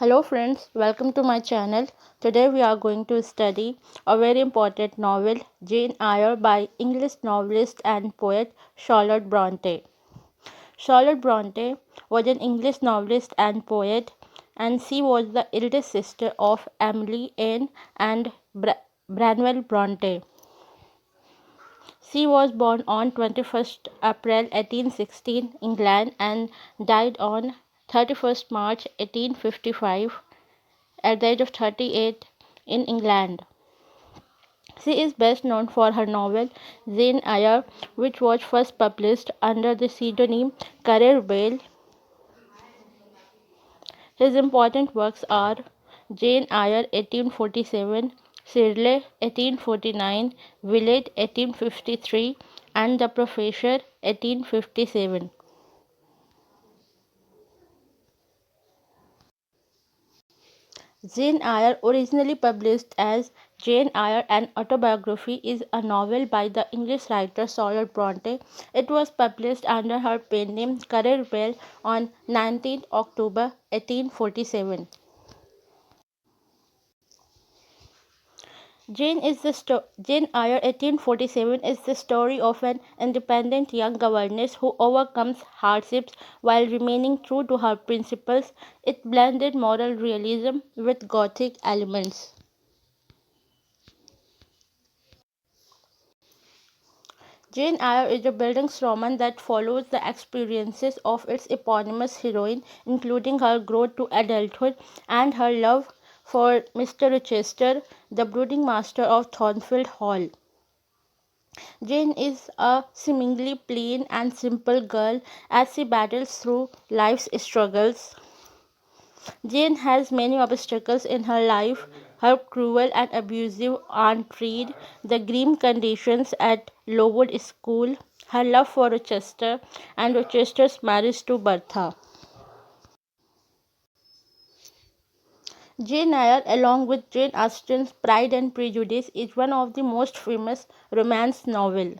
Hello friends, welcome to my channel. Today we are going to study a very important novel, Jane Eyre by English novelist and poet Charlotte Bronte. Charlotte Bronte was an English novelist and poet, and she was the eldest sister of Emily, Anne and Branwell Bronte. She was born on 21st April 1816 in England and died on 31st March 1855 at the age of 38 in England. She is best known for her novel Jane Eyre, which was first published under the pseudonym Career Bale. His important works are Jane Eyre 1847, Shirley 1849, Village 1853, and The Professor 1857. Jane Eyre, originally published as Jane Eyre, an autobiography, is a novel by the English writer Charlotte Bronte. It was published under her pen name Career Bell on 19 October 1847. Jane Eyre 1847 is the story of an independent young governess who overcomes hardships while remaining true to her principles. It blended moral realism with Gothic elements. Jane Eyre is a Bildungsroman that follows the experiences of its eponymous heroine, including her growth to adulthood and her love for Mr. Rochester, the brooding master of Thornfield Hall. Jane is a seemingly plain and simple girl as she battles through life's struggles. Jane has many obstacles in her life: her cruel and abusive Aunt Reed, the grim conditions at Lowood School, her love for Rochester, and Rochester's marriage to Bertha. Jane Eyre, along with Jane Austen's Pride and Prejudice, is one of the most famous romance novels.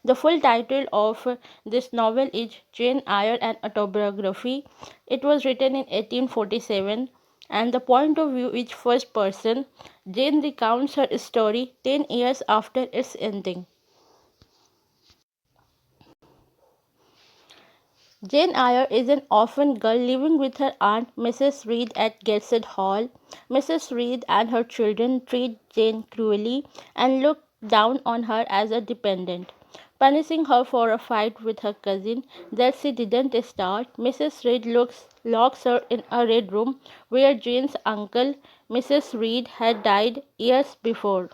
The full title of this novel is Jane Eyre, an autobiography. It was written in 1847 and the point of view is first person. Jane recounts her story 10 years after its ending. Jane Eyre is an orphan girl living with her aunt Mrs. Reed at Gateshead Hall. Mrs. Reed and her children treat Jane cruelly and look down on her as a dependent. Punishing her for a fight with her cousin that she didn't start, Mrs. Reed locks her in a red room where Jane's uncle, Mrs. Reed, had died years before.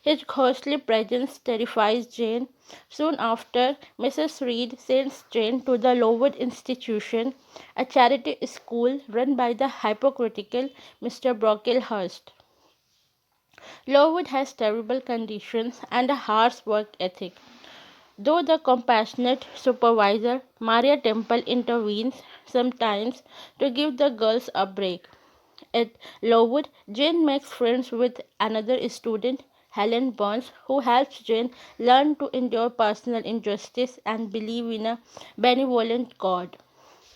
His ghostly presence terrifies Jane. Soon after, Mrs. Reed sends Jane to the Lowood Institution, a charity school run by the hypocritical Mr. Brocklehurst. Lowood has terrible conditions and a harsh work ethic. Though the compassionate supervisor, Maria Temple, intervenes sometimes to give the girls a break. At Lowood, Jane makes friends with another student, Helen Burns, who helps Jane learn to endure personal injustice and believe in a benevolent God.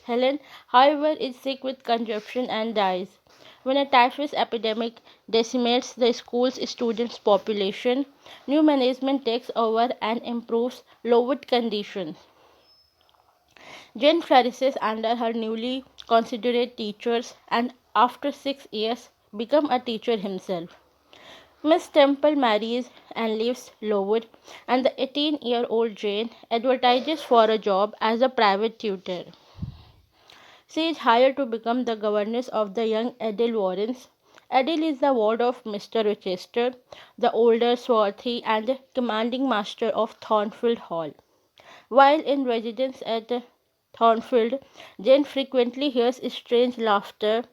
Helen, however, is sick with consumption and dies. When a typhus epidemic decimates the school's students' population, new management takes over and improves Lowood conditions. Jane flourishes under her newly considerate teachers and after 6 years becomes a teacher himself. Miss Temple marries and leaves Lowood, and the 18-year-old Jane advertises for a job as a private tutor. She is hired to become the governess of the young Adele Warrens. Adele is the ward of Mr. Rochester, the older, swarthy, and commanding master of Thornfield Hall. While in residence at Thornfield, Jane frequently hears strange laughter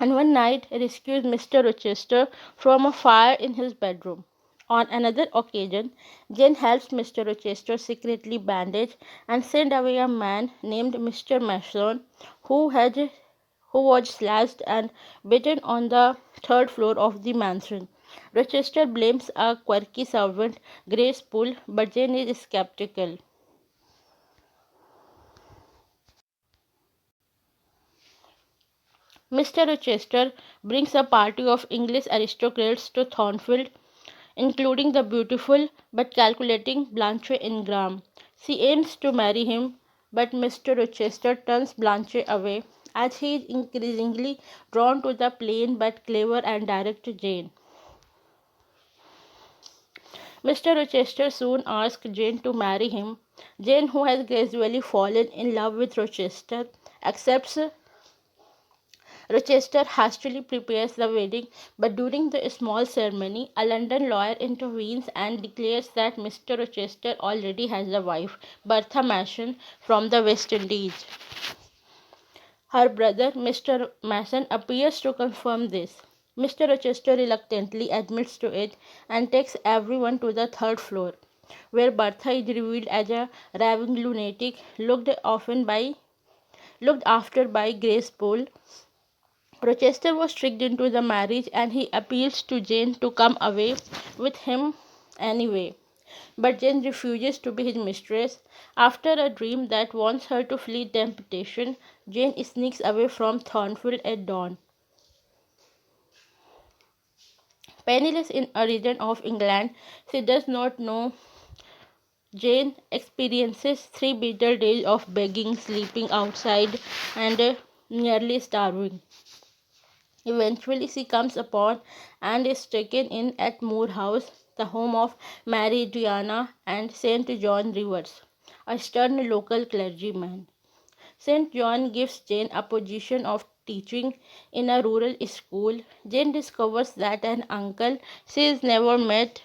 and one night rescues Mr. Rochester from a fire in his bedroom. On another occasion, Jane helps Mr. Rochester secretly bandage and send away a man named Mr. Mason who was slashed and beaten on the third floor of the mansion. Rochester blames a quirky servant, Grace Poole, but Jane is skeptical. Mr. Rochester brings a party of English aristocrats to Thornfield, including the beautiful but calculating Blanche Ingram. She aims to marry him, but Mr. Rochester turns Blanche away as he is increasingly drawn to the plain but clever and direct Jane. Mr. Rochester soon asks Jane to marry him. Jane, who has gradually fallen in love with Rochester, accepts. Rochester hastily prepares the wedding, but during the small ceremony, a London lawyer intervenes and declares that Mr. Rochester already has a wife, Bertha Mason, from the West Indies. Her brother, Mr. Mason, appears to confirm this. Mr. Rochester reluctantly admits to it and takes everyone to the third floor, where Bertha is revealed as a raving lunatic looked after by Grace Poole. Rochester was tricked into the marriage and he appeals to Jane to come away with him anyway. But Jane refuses to be his mistress. After a dream that wants her to flee temptation, Jane sneaks away from Thornfield at dawn. Penniless in a region of England she does not know, Jane experiences 3 bitter days of begging, sleeping outside, and nearly starving. Eventually, she comes upon and is taken in at Moor House, the home of Mary Diana and St. John Rivers, a stern local clergyman. St. John gives Jane a position of teaching in a rural school. Jane discovers that an uncle she has never met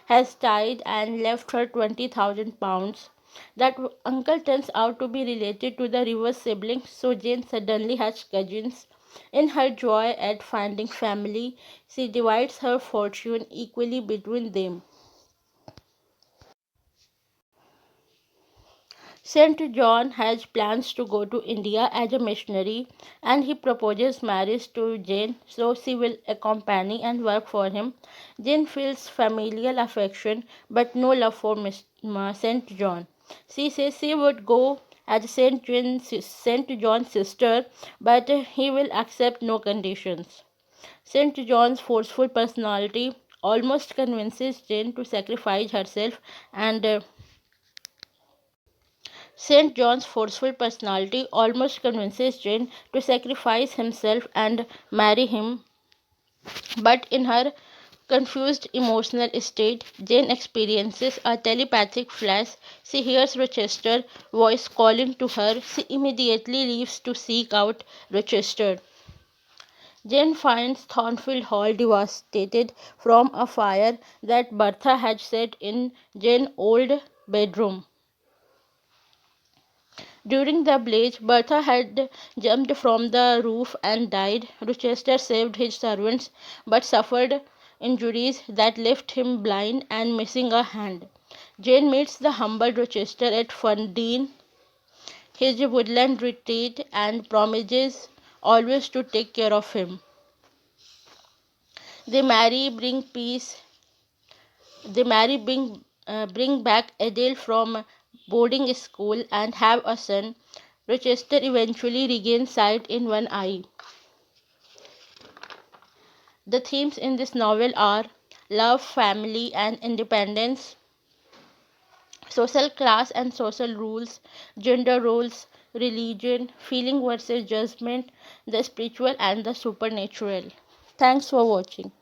has died and left her £20,000. That uncle turns out to be related to the Rivers siblings, so Jane suddenly has cousins. In her joy at finding family, she divides her fortune equally between them. St. John has plans to go to India as a missionary and he proposes marriage to Jane so she will accompany and work for him. Jane feels familial affection but no love for St. John. She says she would go as St. John's sister but he will accept no conditions. St. John's forceful personality almost convinces Jane to sacrifice herself and St. John's forceful personality almost convinces Jane to sacrifice himself and marry him, but in her confused emotional state, Jane experiences a telepathic flash. She hears Rochester's voice calling to her. She immediately leaves to seek out Rochester. Jane finds Thornfield Hall devastated from a fire that Bertha had set in Jane's old bedroom. During the blaze, Bertha had jumped from the roof and died. Rochester saved his servants but suffered injuries that left him blind and missing a hand. Jane meets the humble Rochester at Fundine, his woodland retreat, and promises always to take care of him. They marry, bring peace. Bring back Adele from boarding school and have a son. Rochester eventually regains sight in one eye. The themes in this novel are love, family, and independence, social class and social rules, gender roles, religion, feeling versus judgment, the spiritual and the supernatural. Thanks for watching.